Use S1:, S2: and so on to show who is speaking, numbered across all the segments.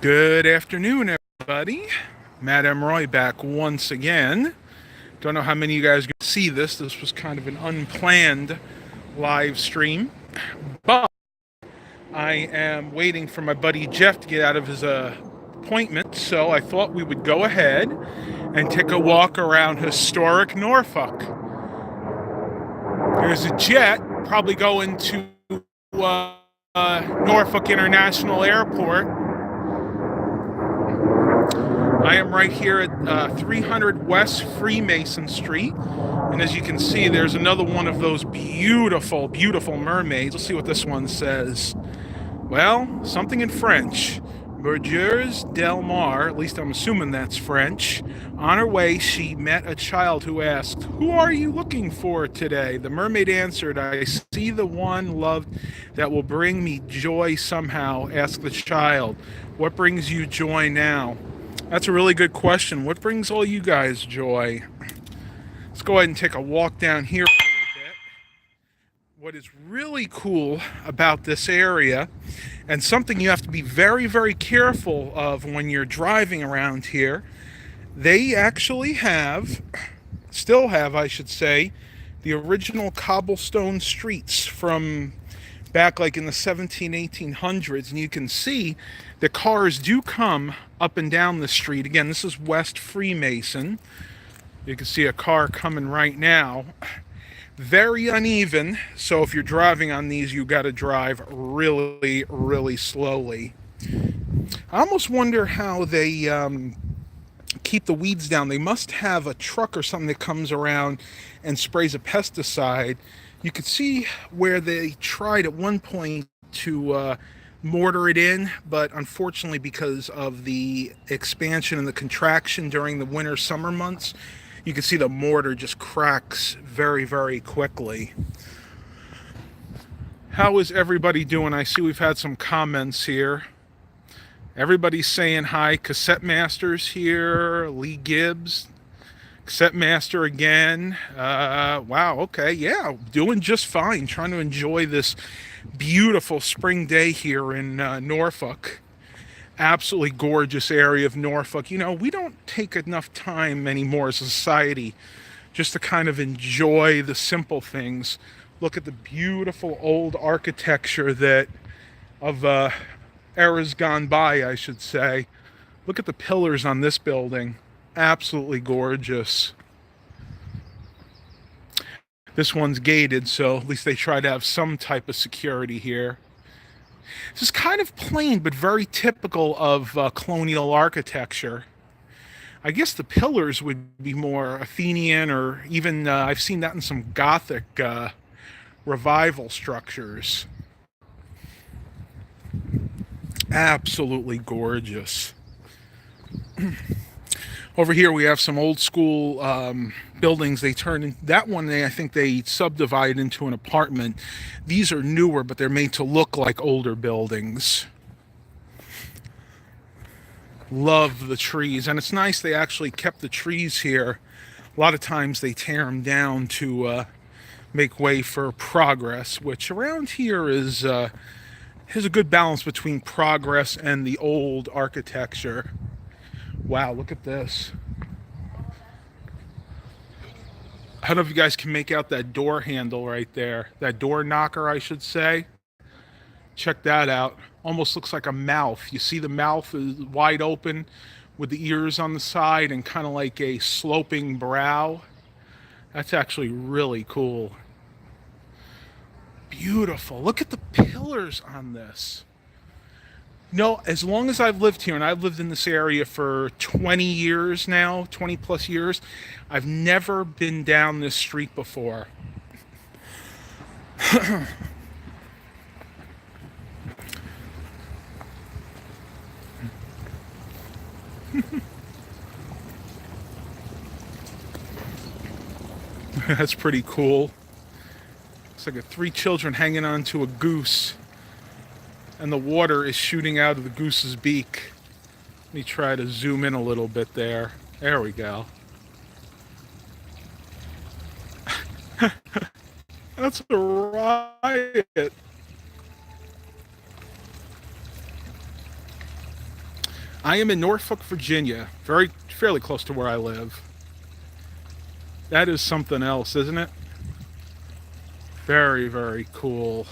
S1: Good afternoon, everybody. Matt Emroy back once again. Don't know how many of you guys are going to see this. This was kind of an unplanned live stream, but I am waiting for my buddy Jeff to get out of his appointment, so I thought we would go ahead and take a walk around historic Norfolk. There's a jet probably going to Norfolk International Airport. I am right here at 300 West Freemason Street. And as you can see, there's another one of those beautiful, beautiful mermaids. Let's see what this one says. Well, something in French. Bergers Del Mar, at least I'm assuming that's French. On her way, she met a child who asked, "Who are you looking for today?" The mermaid answered, "I see the one loved that will bring me joy somehow." Asked the child, "What brings you joy now?" That's a really good question. What brings all you guys joy? Let's go ahead and take a walk down here a little bit. What is really cool about this area, and something you have to be very, very careful of when you're driving around here, they actually still have, I should say, the original cobblestone streets from back like in the 1800s, and you can see the cars do come up and down the street. Again, this is West Freemason. You can see a car coming right now. Very uneven, so if you're driving on these, you got to drive really, really slowly. I almost wonder how they keep the weeds down. They must have a truck or something that comes around and sprays a pesticide. You could see where they tried at one point to mortar it in, but unfortunately, because of the expansion and the contraction during the winter summer months, you can see the mortar just cracks very, very quickly. How is everybody doing? I see we've had some comments here. Everybody's saying hi. Cassette Masters here. Lee Gibbs. Cassette Master again. Wow, okay. Yeah, doing just fine. Trying to enjoy this beautiful spring day here in Norfolk. Absolutely gorgeous area of Norfolk. You know, we don't take enough time anymore as a society just to kind of enjoy the simple things. Look at the beautiful old architecture that of eras gone by, I should say. Look at the pillars on this building. Absolutely gorgeous. This one's gated, so at least they try to have some type of security here. This is kind of plain, but very typical of colonial architecture. I guess the pillars would be more Athenian, or even I've seen that in some Gothic revival structures. Absolutely gorgeous. Over here we have some old school buildings. They turned in, that one I think they subdivided into an apartment. These are newer, but they're made to look like older buildings. Love the trees, and it's nice they actually kept the trees here. A lot of times they tear them down to make way for progress, which around here is has a good balance between progress and the old architecture. Wow, look at this. I don't know if you guys can make out that door handle right there. That door knocker, I should say. Check that out. Almost looks like a mouth. You see the mouth is wide open with the ears on the side and kind of like a sloping brow. That's actually really cool. Beautiful. Look at the pillars on this. No, as long as I've lived here, and I've lived in this area for 20 years now, 20 plus years, I've never been down this street before. That's pretty cool. It's like three children hanging onto a goose, and the water is shooting out of the goose's beak. Let me try to zoom in a little bit there. There we go. That's a riot. I am in Norfolk, Virginia, fairly close to where I live. That is something else, isn't it? Very, very cool.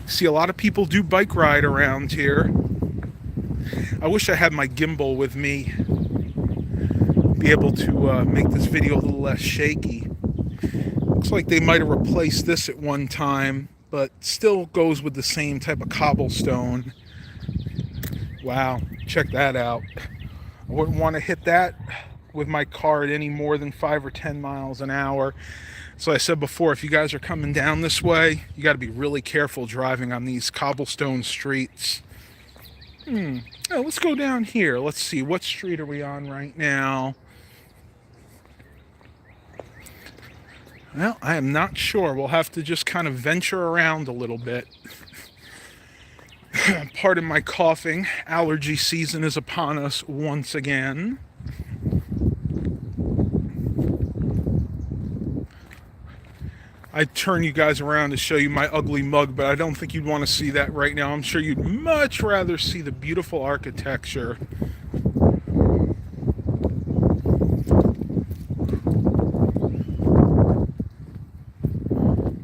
S1: See a lot of people do bike ride around here. I wish I had my gimbal with me, be able to make this video a little less shaky. Looks like they might have replaced this at one time, but still goes with the same type of cobblestone. Wow, check that out. I wouldn't want to hit that with my car at any more than 5 or 10 miles an hour. So I said before, if you guys are coming down this way, you got to be really careful driving on these cobblestone streets. Oh, let's go down here. Let's see, what street are we on right now? Well, I am not sure. We'll have to just kind of venture around a little bit. Pardon my coughing. Allergy season is upon us once again. I'd turn you guys around to show you my ugly mug, but I don't think you'd want to see that right now. I'm sure you'd much rather see the beautiful architecture.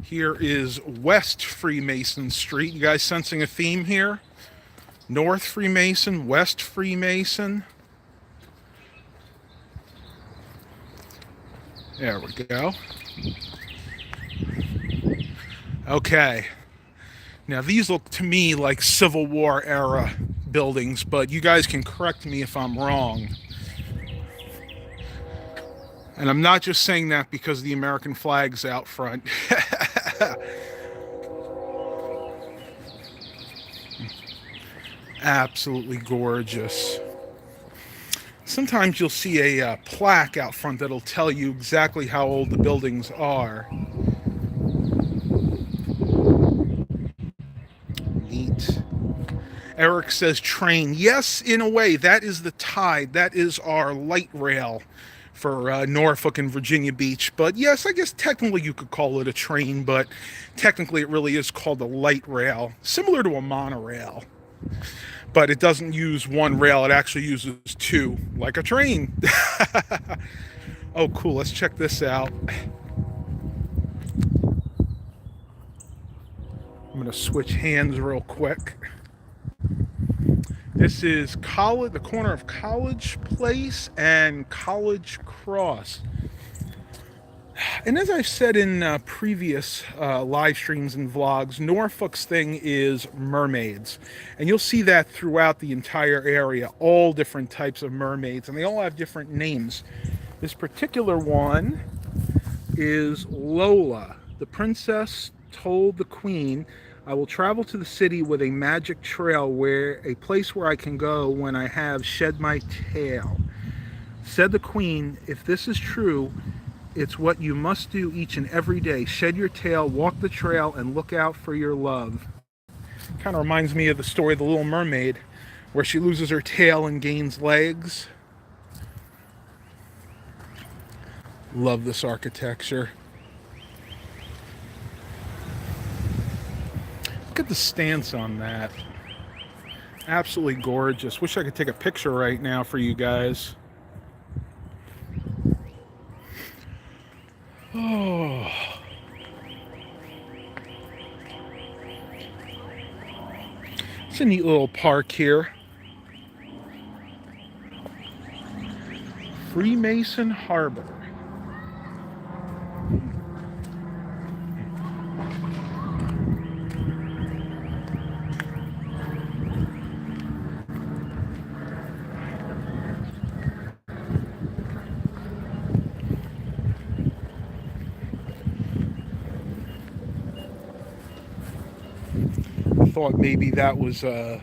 S1: Here is West Freemason Street. You guys sensing a theme here? North Freemason, West Freemason. There we go. Okay. Now these look to me like Civil War era buildings, but you guys can correct me if I'm wrong. And I'm not just saying that because the American flag's out front. Absolutely gorgeous. Sometimes you'll see a plaque out front that'll tell you exactly how old the buildings are. Neat. Eric says train. Yes, in a way, that is the tide. That is our light rail for Norfolk and Virginia Beach. But yes, I guess technically you could call it a train, but technically it really is called a light rail, similar to a monorail. But it doesn't use one rail, it actually uses two, like a train. Oh, cool, let's check this out. I'm gonna switch hands real quick. This is the corner of College Place and College Cross. And as I've said in previous live streams and vlogs, Norfolk's thing is mermaids. And you'll see that throughout the entire area, all different types of mermaids, and they all have different names. This particular one is Lola. The princess told the queen, I will travel to the city with a magic trail, a place where I can go when I have shed my tail. Said the queen, if this is true, it's what you must do each and every day. Shed your tail, walk the trail, and look out for your love. Kind of reminds me of the story of the Little Mermaid, where she loses her tail and gains legs. Love this architecture. Look at the stance on that. Absolutely gorgeous. Wish I could take a picture right now for you guys. Oh. It's a neat little park here. Freemason Harbor. Thought maybe that was a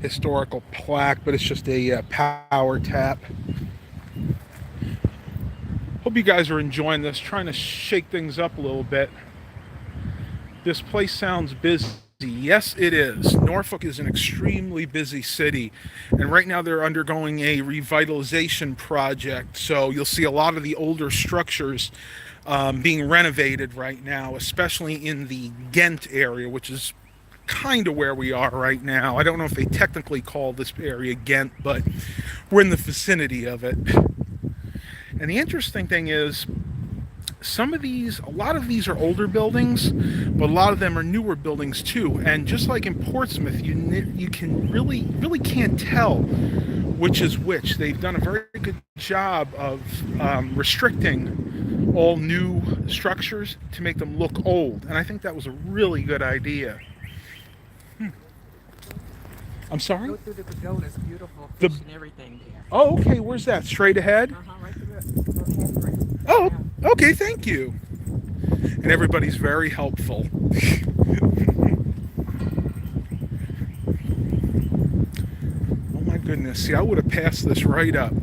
S1: historical plaque, but it's just a power tap. Hope you guys are enjoying this, trying to shake things up a little bit. This place sounds busy. Yes, it is. Norfolk is an extremely busy city, and right now they're undergoing a revitalization project, so you'll see a lot of the older structures being renovated right now, especially in the Ghent area, which is kind of where we are right now. I don't know if they technically call this area Ghent, but we're in the vicinity of it. And the interesting thing is, a lot of these are older buildings, but a lot of them are newer buildings too. And just like in Portsmouth, you can really can't tell which is which. They've done a very good job of restricting all new structures to make them look old, and I think that was a really good idea. I'm sorry?
S2: Go through the pagodas, beautiful
S1: The-
S2: fish and everything there.
S1: Oh, okay. Where's that? Straight ahead?
S2: Right through it.
S1: Oh, okay. Thank you. And everybody's very helpful. Oh my goodness. See, I would have passed this right up.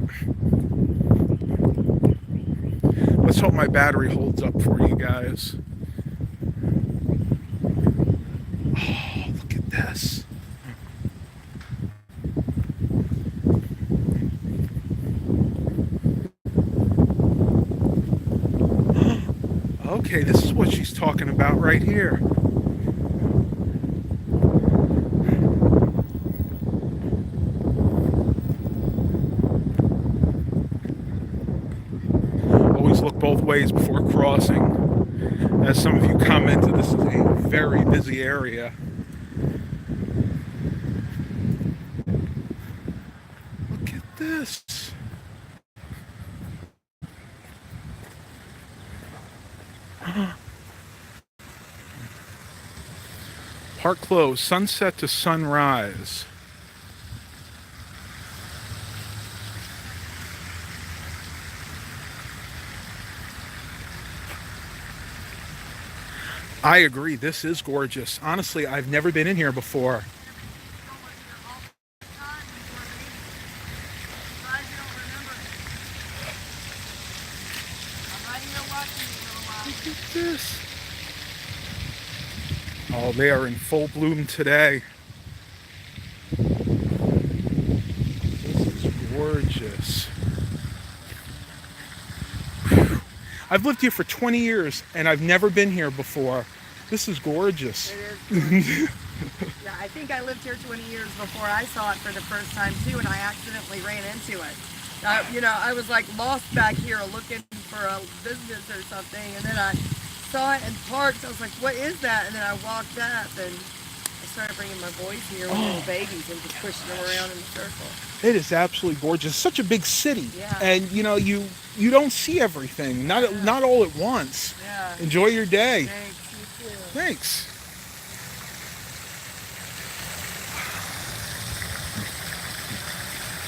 S1: Let's hope my battery holds up for you guys. Oh, look at this. Okay, this is what she's talking about right here. Always look both ways before crossing. As some of you commented, this is a very busy area. Look at this. Park closed, sunset to sunrise. I agree, this is gorgeous. Honestly, I've never been in here before. Look at this. Oh, they are in full bloom today. This is gorgeous. I've lived here for 20 years and I've never been here before. This is gorgeous.
S2: It is. Yeah, I think I lived here 20 years before I saw it for the first time too, and I accidentally ran into it. I was like lost back here looking for a business or something, and then I saw it and parked. I was like, what is that? And then I walked up and I started bringing my boys here with little babies and just pushing them around in a circle.
S1: It is absolutely gorgeous. It's such a big city.
S2: Yeah.
S1: And you don't see everything. Not all at once.
S2: Yeah.
S1: Enjoy your day.
S2: Thanks, you too.
S1: Thanks.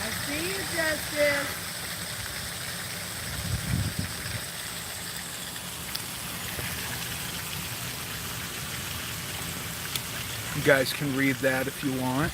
S2: I see you, Justice.
S1: You guys can read that if you want.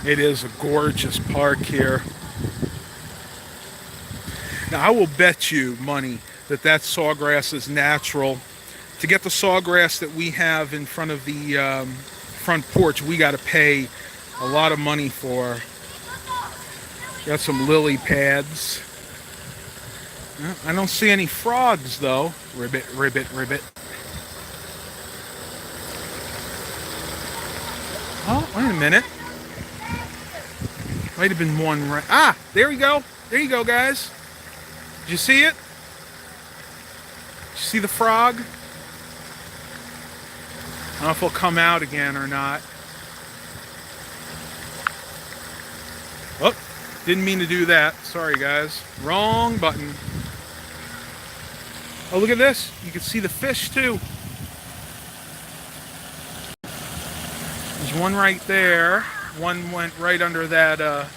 S1: It is a gorgeous park here. Now, I will bet you money that sawgrass is natural. To get the sawgrass that we have in front of the front porch, we got to pay a lot of money for. Got some lily pads. I don't see any frogs, though. Ribbit, ribbit, ribbit. Oh, wait a minute. Might have been one right. Ah, there we go. There you go, guys. Did you see it? Did you see the frog? I don't know if he'll come out again or not. Oh, didn't mean to do that. Sorry, guys. Wrong button. Oh, look at this. You can see the fish, too. There's one right there. One went right under that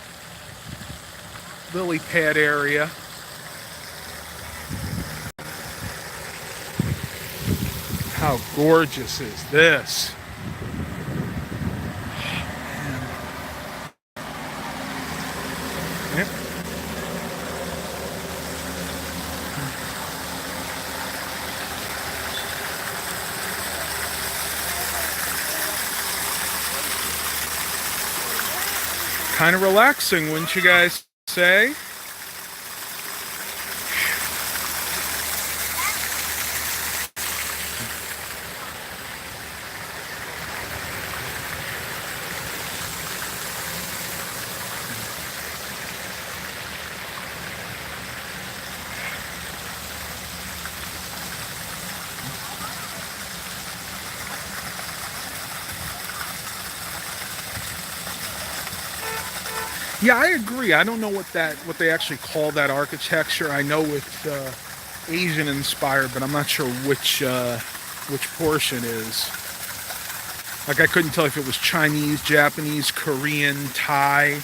S1: lily pad area. How gorgeous is this? Yep. Kind of relaxing, wouldn't you guys say? Yeah, I agree. I don't know what they actually call that architecture. I know it's Asian inspired, but I'm not sure which portion is. Like I couldn't tell if it was Chinese, Japanese, Korean, Thai.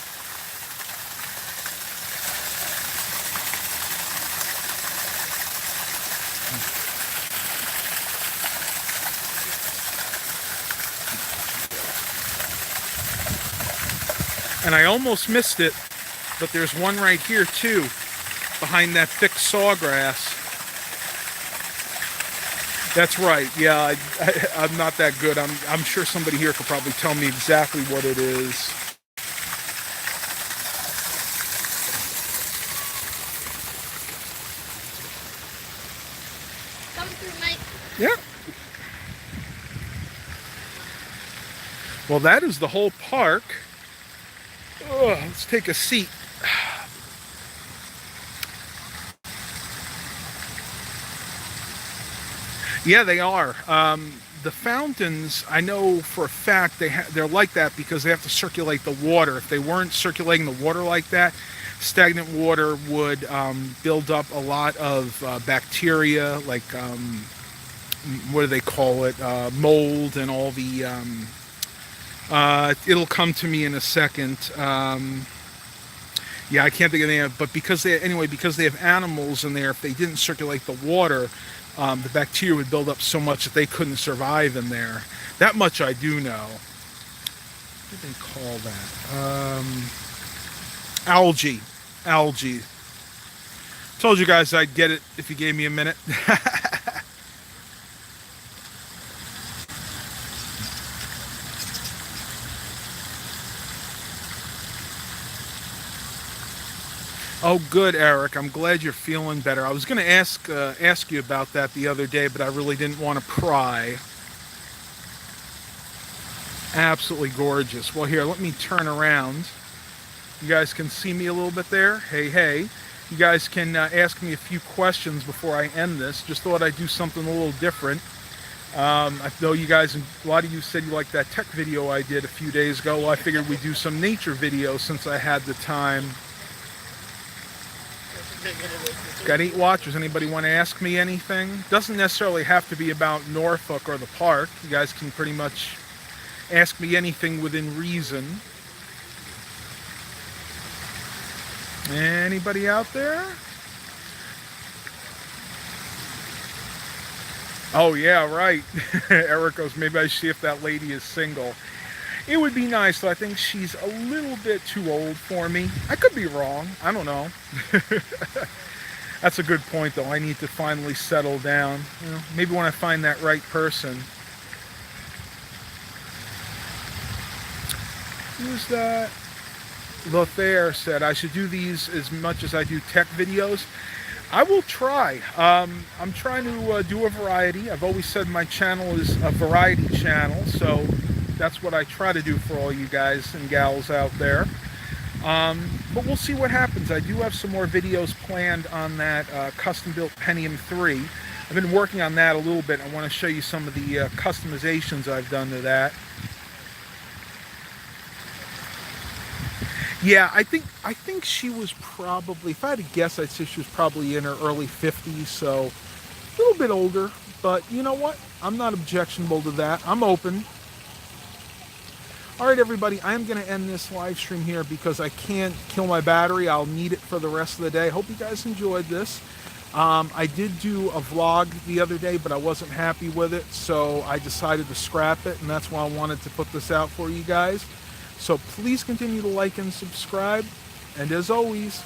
S1: And I almost missed it, but there's one right here too, behind that thick sawgrass. That's right. Yeah, I'm not that good. I'm sure somebody here could probably tell me exactly what it is.
S3: Come through, Mike.
S1: Yeah. Well, that is the whole park. Oh, let's take a seat. Yeah, they are. The fountains, I know for a fact they're like that because they have to circulate the water. If they weren't circulating the water like that, stagnant water would build up a lot of bacteria, like what do they call it? Mold and all the. It'll come to me in a second. Yeah, I can't think of anything. But because they have animals in there, if they didn't circulate the water, the bacteria would build up so much that they couldn't survive in there. That much I do know. What do they call that? Algae. Algae. Told you guys I'd get it if you gave me a minute. Oh, good, Eric. I'm glad you're feeling better. I was going to ask you about that the other day, but I really didn't want to pry. Absolutely gorgeous. Well, here, let me turn around. You guys can see me a little bit there. Hey, hey. You guys can ask me a few questions before I end this. Just thought I'd do something a little different. I know you guys, a lot of you said you liked that tech video I did a few days ago. Well, I figured we'd do some nature videos since I had the time. Got 8 watchers. Anybody want to ask me anything? Doesn't necessarily have to be about Norfolk or the park. You guys can pretty much ask me anything within reason. Anybody out there? Oh yeah, right. Eric goes, maybe I should see if that lady is single. It would be nice, though. I think she's a little bit too old for me. I could be wrong. I don't know. That's a good point, though. I need to finally settle down. You know, maybe when I find that right person. Who's that? Lothair said I should do these as much as I do tech videos. I will try. I'm trying to do a variety. I've always said my channel is a variety channel, so that's what I try to do for all you guys and gals out there. But we'll see what happens. I do have some more videos planned on that custom-built Pentium 3. I've been working on that a little bit. I want to show you some of the customizations I've done to that. Yeah, I think she was probably, if I had to guess, I'd say she was probably in her early 50s, so a little bit older. But you know what? I'm not objectionable to that. I'm open. All right, everybody, I'm going to end this live stream here because I can't kill my battery. I'll need it for the rest of the day. Hope you guys enjoyed this. I did do a vlog the other day, but I wasn't happy with it, so I decided to scrap it, and that's why I wanted to put this out for you guys. So please continue to like and subscribe, and as always,